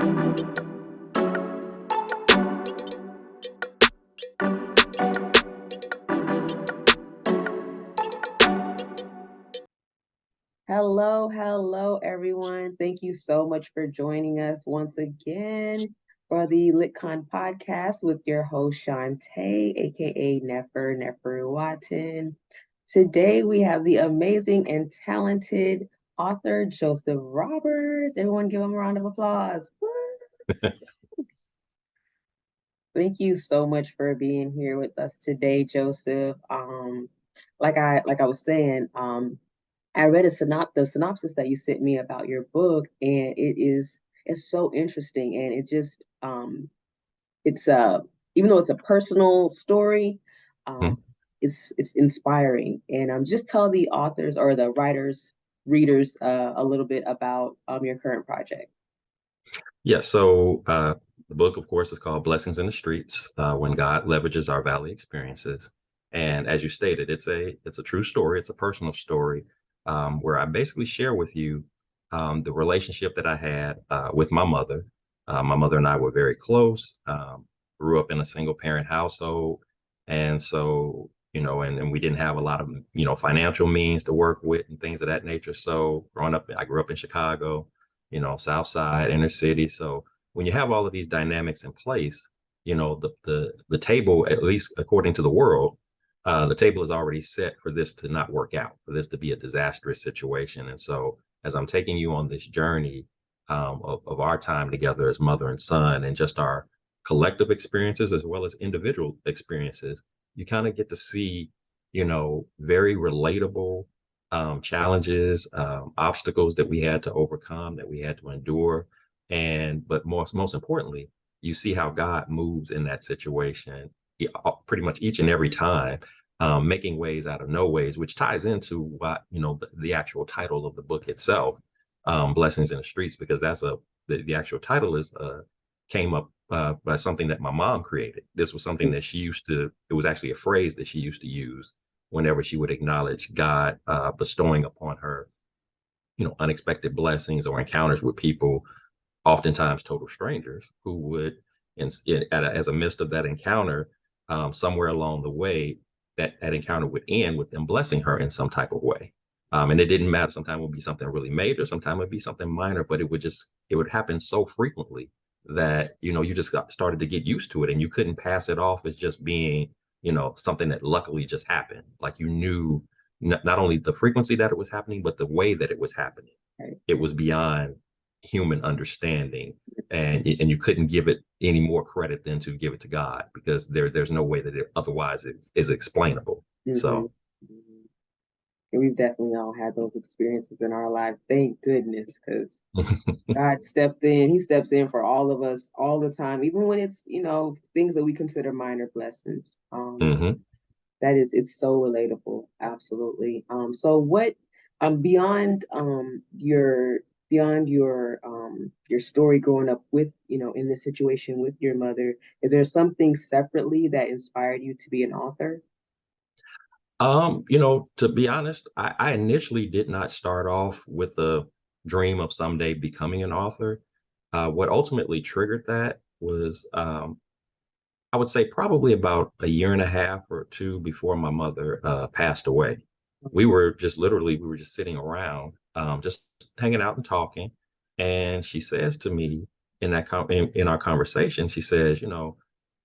Hello, everyone. Thank you so much for joining us once again for the LitCon podcast with your host, Shantae, aka Nefer Watton. Today, we have the amazing and talented author, Joseph Roberts. Everyone give him a round of applause. Woo! Thank you so much for being here with us today, Joseph. Like I was saying, I read the synopsis that you sent me about your book, and it's so interesting, and it's even though it's a personal story, Mhm. it's inspiring. And just tell the authors or the writers, readers, a little bit about your current project. Yeah, so the book, of course, is called Blessings in the Streets, When God Leverages Our Valley Experiences. And as you stated, it's a true story. It's a personal story where I basically share with you the relationship that I had with my mother. My mother and I were very close, grew up in a single parent household. And so, and we didn't have a lot of, financial means to work with and things of that nature. So growing up, I grew up in Chicago, South Side, inner city. So when you have all of these dynamics in place, the table, at least according to the world, the table is already set for this to not work out, for this to be a disastrous situation. And so as I'm taking you on this journey of our time together as mother and son, and just our collective experiences as well as individual experiences, you kind of get to see, very relatable challenges, obstacles that we had to overcome, that we had to endure. But most importantly, you see how God moves in that situation, pretty much each and every time, making ways out of no ways, which ties into what, the actual title of the book itself, Blessings in the Streets, because the actual title came up by something that my mom created. This was something that it was actually a phrase that she used to use whenever she would acknowledge God bestowing upon her, unexpected blessings or encounters with people, oftentimes total strangers, who would, as a midst of that encounter, somewhere along the way, that encounter would end with them blessing her in some type of way. And it didn't matter. Sometimes it would be something really major, sometimes it would be something minor, but it would happen so frequently that, you just started to get used to it, and you couldn't pass it off as just being, something that luckily just happened. Like you knew not only the frequency that it was happening, but the way that it was happening. Right. It was beyond human understanding, and you couldn't give it any more credit than to give it to God, because there's no way that it otherwise is explainable. Mm-hmm. So And we've definitely all had those experiences in our life. Thank goodness, because God stepped in. He steps in for all of us all the time, even when it's, things that we consider minor blessings. mhm. It's so relatable. Absolutely. So what, beyond your story growing up with, in this situation with your mother, is there something separately that inspired you to be an author? To be honest, I initially did not start off with a dream of someday becoming an author. What ultimately triggered that was, I would say, probably about a year and a half or two before my mother passed away. We were just sitting around, just hanging out and talking. And she says to me in our conversation, she says,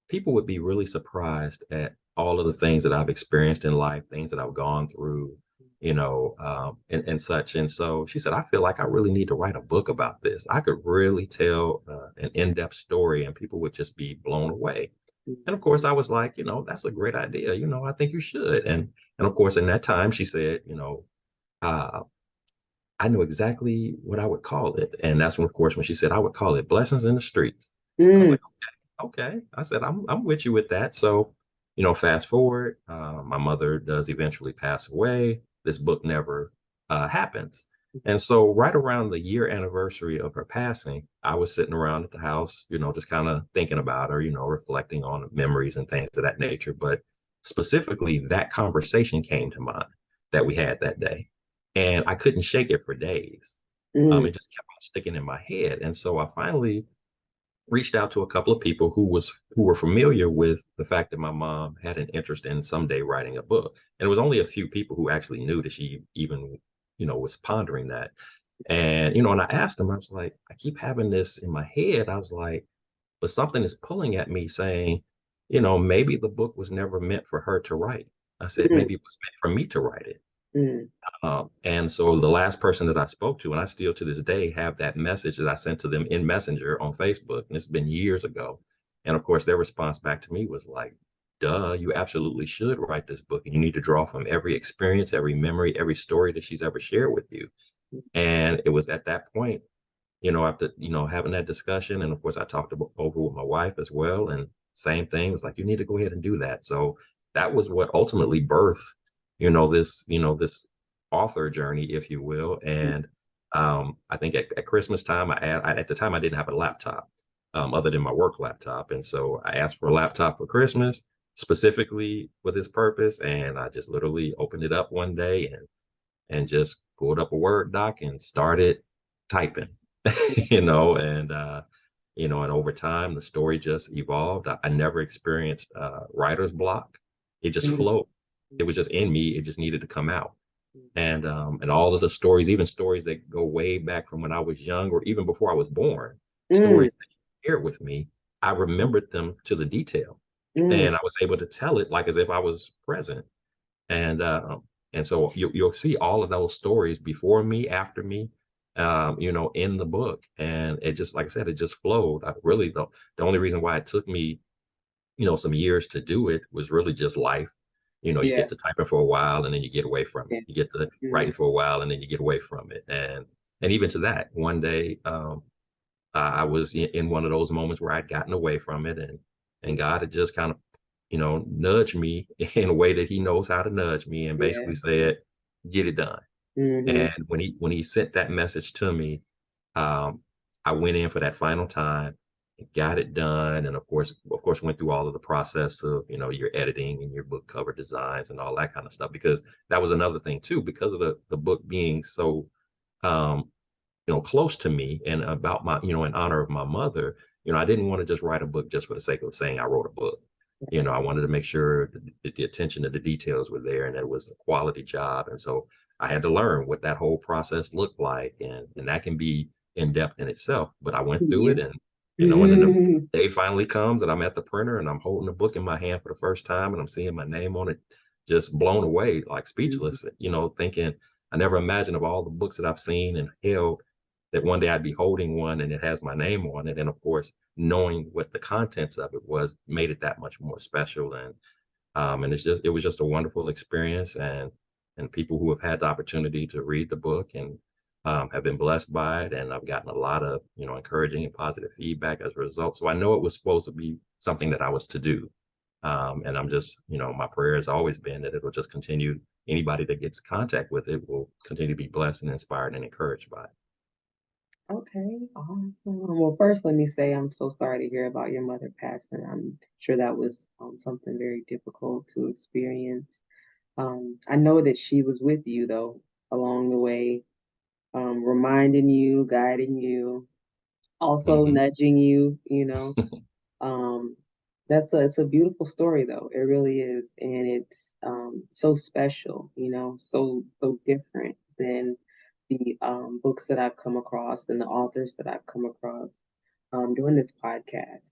people would be really surprised at all of the things that I've experienced in life, things that I've gone through, and such. And so she said, I feel like I really need to write a book about this. I could really tell an in-depth story, and people would just be blown away. And of course, I was like, that's a great idea. I think you should. And of course, in that time, she said, uh, I knew exactly what I would call it. And that's when, of course, when she said I would call it Blessings in the Streets. I was Mm. like, okay. I said, I'm with you with that. So, fast forward, my mother does eventually pass away. This book never happens. And so right around the year anniversary of her passing, I was sitting around at the house, just kind of thinking about her, reflecting on memories and things of that nature. But specifically, that conversation came to mind that we had that day. And I couldn't shake it for days. Mm. It just kept on sticking in my head. And so I finally reached out to a couple of people who were familiar with the fact that my mom had an interest in someday writing a book. And it was only a few people who actually knew that she even, was pondering that. And, and I asked them, I was like, I keep having this in my head. I was like, but something is pulling at me saying, maybe the book was never meant for her to write. I said, Mm, maybe it was meant for me to write it. mm, And so the last person that I spoke to, and I still to this day have that message that I sent to them in Messenger on Facebook, and it's been years ago. And of course, their response back to me was like, duh, you absolutely should write this book. And you need to draw from every experience, every memory, every story that she's ever shared with you. And it was at that point, after, having that discussion, and of course, I talked over with my wife as well. And same thing was like, you need to go ahead and do that. So that was what ultimately birthed, this author journey, if you will. And I think at Christmas time, at the time I didn't have a laptop other than my work laptop, and so I asked for a laptop for Christmas specifically for this purpose, and I just literally opened it up one day and just pulled up a Word doc and started typing, and over time the story just evolved. I never experienced writer's block. It just mm, flowed. It was just in me. It just needed to come out. And all of the stories, even stories that go way back from when I was young or even before I was born, mm, stories that you shared with me, I remembered them to the detail, mm. and I was able to tell it like as if I was present. And so you'll see all of those stories before me, after me, in the book. And it just, like I said, it just flowed. Really, the only reason why it took me, some years to do it was really just life. You Yeah, get to typing for a while and then you get away from it. yeah. You get to Mm, writing for a while and then you get away from it. And even to that, one day, I was in one of those moments where I'd gotten away from it, and God had just kind of, nudged me in a way that He knows how to nudge me, and yeah. basically said, "Get it done." Mm-hmm. And when he sent that message to me, um, I went in for that final time, got it done, and of course, went through all of the process of your editing and your book cover designs and all that kind of stuff, because that was another thing too, because of the book being so um, close to me and about my, in honor of my mother, I didn't want to just write a book just for the sake of saying I wrote a book. I wanted to make sure the attention to the details were there and it was a quality job. And so I had to learn what that whole process looked like. And that can be in depth in itself, but I went through Yes. it, and then the day finally comes and I'm at the printer and I'm holding a book in my hand for the first time and I'm seeing my name on it, just blown away, like speechless, thinking I never imagined of all the books that I've seen and held that one day I'd be holding one and it has my name on it. And of course, knowing what the contents of it was made it that much more special. And it was just a wonderful experience. And people who have had the opportunity to read the book and have been blessed by it. And I've gotten a lot of, encouraging and positive feedback as a result. So I know it was supposed to be something that I was to do. And I'm just, my prayer has always been that it will just continue. Anybody that gets contact with it will continue to be blessed and inspired and encouraged by it. Okay, awesome. Well, first, let me say I'm so sorry to hear about your mother passing. I'm sure that was something very difficult to experience. I know that she was with you though along the way, reminding you, guiding you, also Hmm. nudging you. Um, it's a beautiful story though. It really is, and it's so special. So different than the books that I've come across and the authors that I've come across doing this podcast.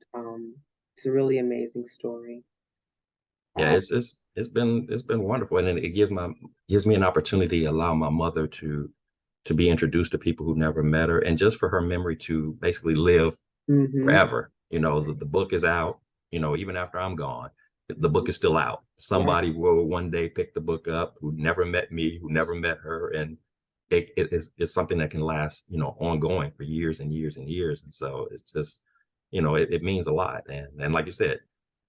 It's a really amazing story. Yeah, Um, it's been wonderful, and it gives me an opportunity to allow my mother to be introduced to people who've never met her, and just for her memory to basically live mhm, forever. The book is out. Even after I'm gone, the book is still out. right. Somebody will one day pick the book up who never met me, who never met her, and it's something that can last, ongoing for years and years and years. And so it's just, it means a lot. And like you said,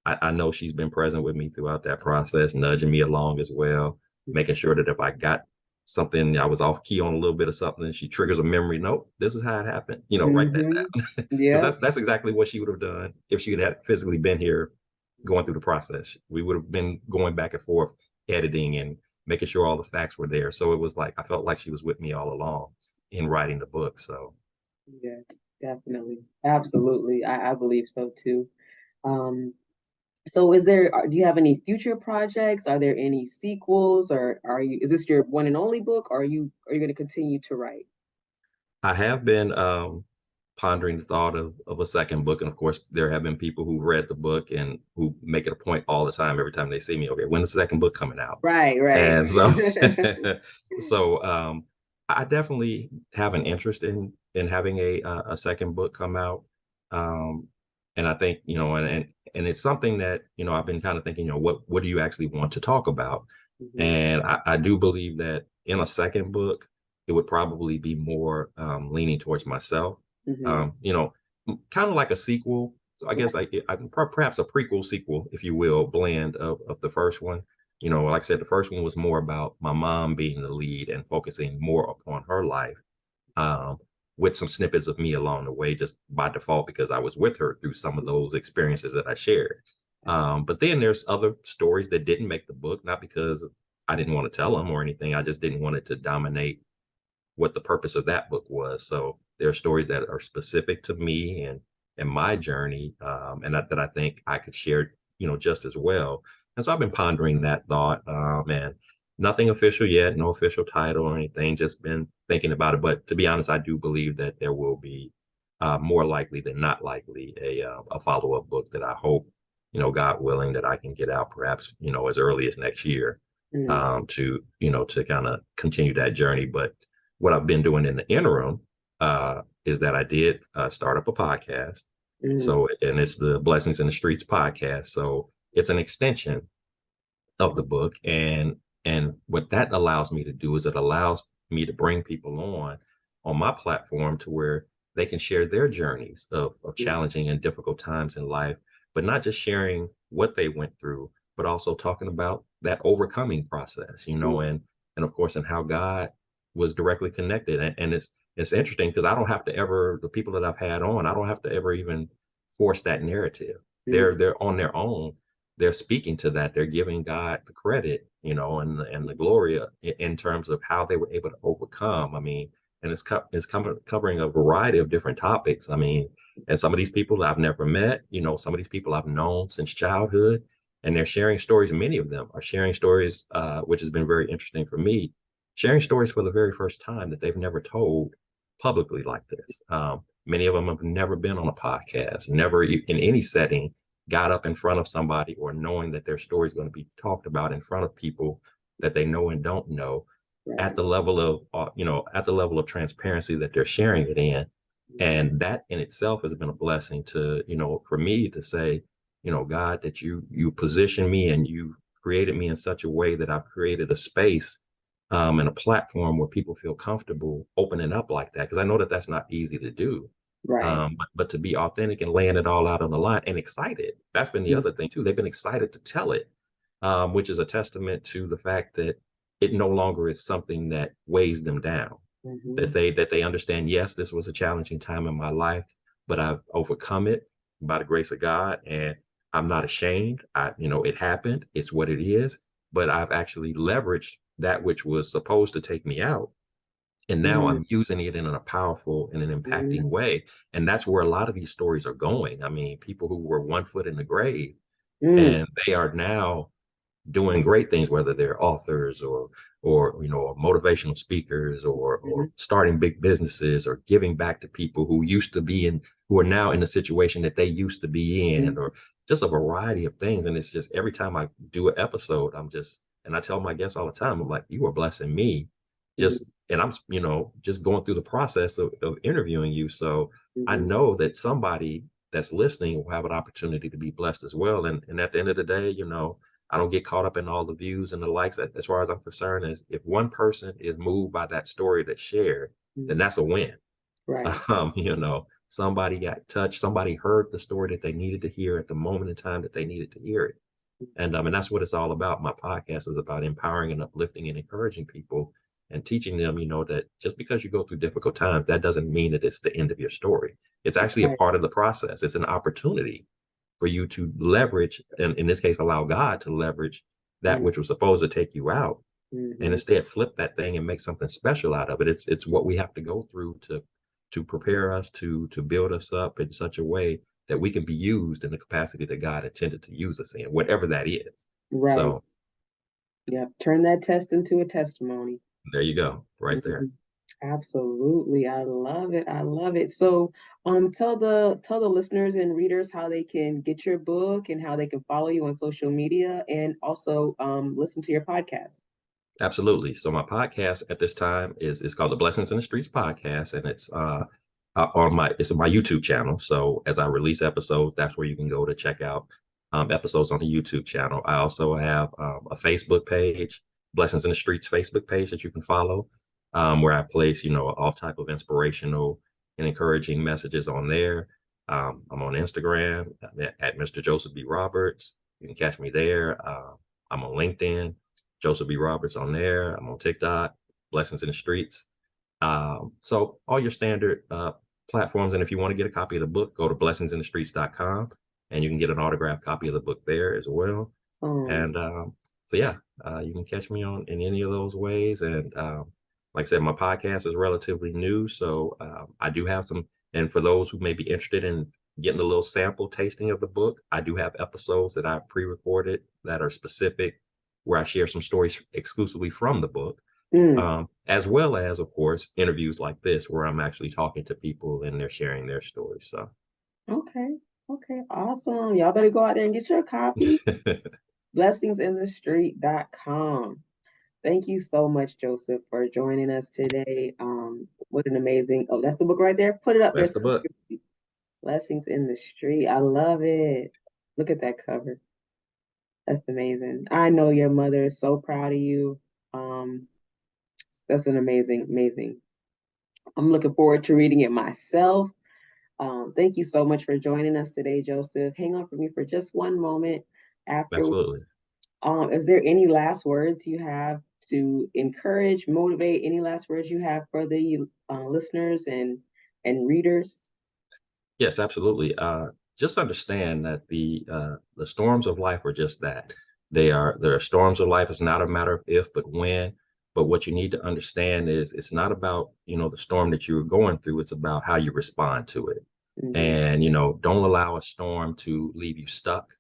I know she's been present with me throughout that process, nudging me along as well, making sure that if I got something, I was off key on a little bit of something, she triggers a memory. Nope, this is how it happened. Write that Mhm. down. Because Yep. that's exactly what she would have done if she had physically been here going through the process. We would have been going back and forth, editing and making sure all the facts were there. So it was like I felt like she was with me all along in writing the book. So Yeah, Definitely. Absolutely. I believe so too. Um, so do you have any future projects? Are there any sequels, or is this your one and only book, or are you going to continue to write? I have been pondering the thought of a second book. And of course, there have been people who read the book and who make it a point all the time, every time they see me, okay, when's the second book coming out? Right, right. And so, so I definitely have an interest in having a second book come out. Um, and I think, and it's something that, I've been kind of thinking, what do you actually want to talk about? Hmm. And I do believe that in a second book, it would probably be more leaning towards myself. Hmm. Um, you know, Kind of like a sequel. So I guess Right. perhaps a prequel sequel, if you will, blend of the first one. Like I said, the first one was more about my mom being the lead and focusing more upon her life, um, with some snippets of me along the way, just by default, because I was with her through some of those experiences that I shared. But then there's other stories that didn't make the book, not because I didn't want to tell them or anything. I just didn't want it to dominate what the purpose of that book was. So there are stories that are specific to me and my journey, and that I think I could share, just as well. And so I've been pondering that thought, and nothing official yet, no official title or anything. Just been thinking about it. But to be honest, I do believe that there will be, more likely than not likely, a follow up book that I hope, God willing, that I can get out perhaps, as early as next year, Mm, to kind of continue that journey. But what I've been doing in the interim, is that I did start up a podcast. mm, So, and it's the Blessings in the Streets podcast. So it's an extension of the book. And what that allows me to do is it allows me to bring people on my platform to where they can share their journeys of mm, challenging and difficult times in life, but not just sharing what they went through, but also talking about that overcoming process, mm, and of course, and how God was directly connected. And it's interesting because I don't have to ever, the people that I've had on, I don't have to ever even force that narrative. mm, They're on their own, they're speaking to that. They're giving God the credit, and the glory, in terms of how they were able to overcome. I mean, and it's covering a variety of different topics. I mean, and some of these people I've never met, some of these people I've known since childhood, and they're sharing stories. Many of them are sharing stories, which has been very interesting for me, sharing stories for the very first time that they've never told publicly like this. Many of them have never been on a podcast, never in any setting got up in front of somebody, or knowing that their story is going to be talked about in front of people that they know and don't know, at right. the level of, at the level of transparency that they're sharing it in. And that in itself has been a blessing to, for me to say, God, that you position me and you created me in such a way that I've created a space, and a platform where people feel comfortable opening up like that. Because I know that that's not easy to do. Right. But to be authentic and laying it all out on the line and excited. That's been the Mm, other thing too. They've been excited to tell it, which is a testament to the fact that it no longer is something that weighs them down. That mhm, they understand, yes, this was a challenging time in my life, but I've overcome it by the grace of God, and I'm not ashamed. It happened. It's what it is. But I've actually leveraged that which was supposed to take me out, and now mm, I'm using it in a powerful and an impacting mm, way. And that's where a lot of these stories are going. I mean, people who were one foot in the grave, mm, and they are now doing great things, whether they're authors or motivational speakers, or mhm, starting big businesses, or giving back to people who used to be in, who are now in the situation that they used to be in, mm, or just a variety of things. And it's just every time I do an episode, and I tell my guests all the time, I'm like, you are blessing me, mm, and I'm, just going through the process of interviewing you. So I mhm. know that somebody that's listening will have an opportunity to be blessed as well. And at the end of the day, I don't get caught up in all the views and the likes. As far as I'm concerned, is if one person is moved by that story that's shared, then Mm, that's a win. right. Somebody got touched, somebody heard the story that they needed to hear at the moment in time that they needed to hear it. And that's what it's all about. My podcast is about empowering and uplifting and encouraging people, and teaching them, that just because you go through difficult times, that doesn't mean that it's the end of your story. It's actually a Right. part of the process. It's an opportunity for you to leverage, and in this case, allow God to leverage that Mm, which was supposed to take you out, and mhm, instead flip that thing and make something special out of it. It's what we have to go through to prepare us, to build us up in such a way that we can be used in the capacity that God intended to use us in, whatever that is. Right. So Yep. Turn that test into a testimony. there you go, right there. Mhm. Absolutely. I love it. I love it. So, tell the listeners and readers how they can get your book and how they can follow you on social media and also listen to your podcast. Absolutely. So my podcast at this time is called the Blessings in the Streets podcast, and it's on my YouTube channel. So as I release episodes, that's where you can go to check out episodes on the YouTube channel. I also have a Facebook page, Blessings in the Streets Facebook page that you can follow, where I place all type of inspirational and encouraging messages on there. I'm on Instagram at Mr. Joseph B. Roberts. You can catch me there. I'm on LinkedIn. Joseph B. Roberts on there. I'm on TikTok, Blessings in the Streets. So all your standard platforms. And if you want to get a copy of the book, go to blessingsinthestreets.com and you can get an autographed copy of the book there as well. Um, And so yeah, you can catch me on in any of those ways. And like I said, my podcast is relatively new, so I do have some. And for those who may be interested in getting a little sample tasting of the book, I do have episodes that I've pre-recorded that are specific, where I share some stories exclusively from the book, mm, as well as, of course, interviews like this, where I'm actually talking to people and they're sharing their stories. So okay. Okay. Awesome. Y'all better go out there and get your copy. Blessingsinthestreet.com. Thank you so much, Joseph, for joining us today. What an amazing, oh, that's the book right there. Put it up there. that's the book. Blessings in the Street. I love it. Look at that cover. That's amazing. I know your mother is so proud of you. Um, that's an amazing. I'm looking forward to reading it myself. Thank you so much for joining us today, Joseph. Hang on for me for just one moment. After, Absolutely. is there any last words you have to encourage, motivate? Any last words you have for the listeners and readers? Yes, absolutely. Just understand that the storms of life are just that. There are storms of life. It's not a matter of if, but when. But what you need to understand is it's not about, the storm that you're going through. It's about how you respond to it. Mhm. And, don't allow a storm to leave you stuck.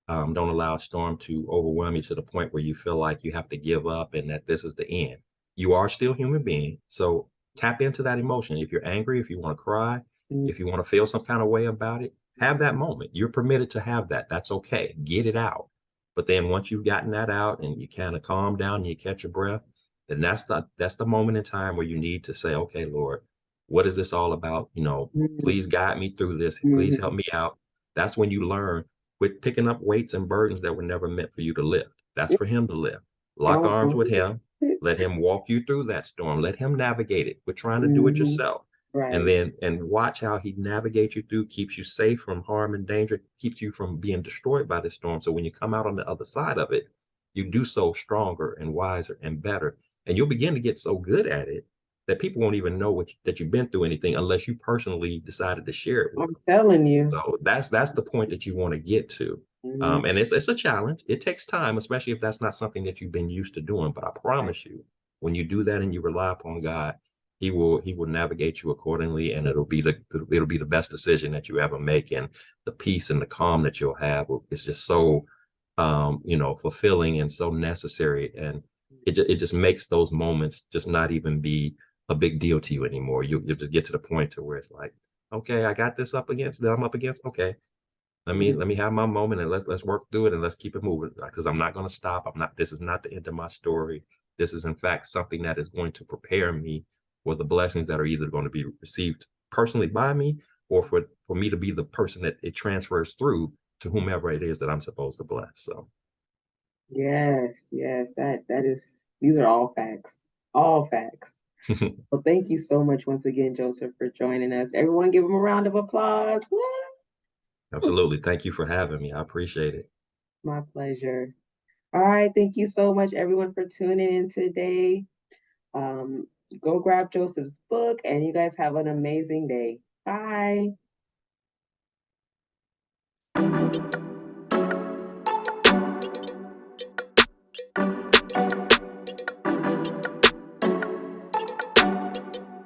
Don't allow a storm to overwhelm you to the point where you feel like you have to give up and that this is the end. You are still a human being. So tap into that emotion. If you're angry, if you want to cry, if you want to feel some kind of way about it, have that moment. You're permitted to have that. That's okay. Get it out. But then once you've gotten that out and you kind of calm down and you catch your breath, then that's the moment in time where you need to say, okay, Lord, what is this all about? Mhm. Please guide me through this. Please help Mhm. me out. That's when you learn, quit picking up weights and burdens that were never meant for you to lift. That's for him to lift. Lock Come arms on. with him. Let him walk you through that storm. Let him navigate it. Quit trying to do it Mhm. yourself. And Right. then and watch how he navigates you through, keeps you safe from harm and danger, keeps you from being destroyed by the storm. So when you come out on the other side of it, you do so stronger and wiser and better. And you'll begin to get so good at it that people won't even know that you've been through anything unless you personally decided to share it with I'm them. telling you. So that's the point that you want to get to. Mhm. And it's a challenge. It takes time, especially if that's not something that you've been used to doing. But I Right. promise you, when you do that and you rely upon God, He will navigate you accordingly, and it'll be the best decision that you ever make. And the peace and the calm that you'll have is just so fulfilling and so necessary. And it just makes those moments just not even be a big deal to you anymore. You'll just get to the point to where it's like, okay, I got this up against that I'm up against. Okay, let me Mhm. let me have my moment and let's work through it and let's keep it moving because I'm not going to stop. I'm not. This is not the end of my story. This is in fact something that is going to prepare me for the blessings that are either going to be received personally by me or for me to be the person that it transfers through to whomever it is that I'm supposed to bless. So Yes, that is, these are all facts. All facts. Well, thank you so much once again, Joseph, for joining us. Everyone give him a round of applause. Woo! absolutely, thank you for having me. I appreciate it. My pleasure. All right, thank you so much, everyone, for tuning in today. Um, Go grab Joseph's book, and you guys have an amazing day. Bye.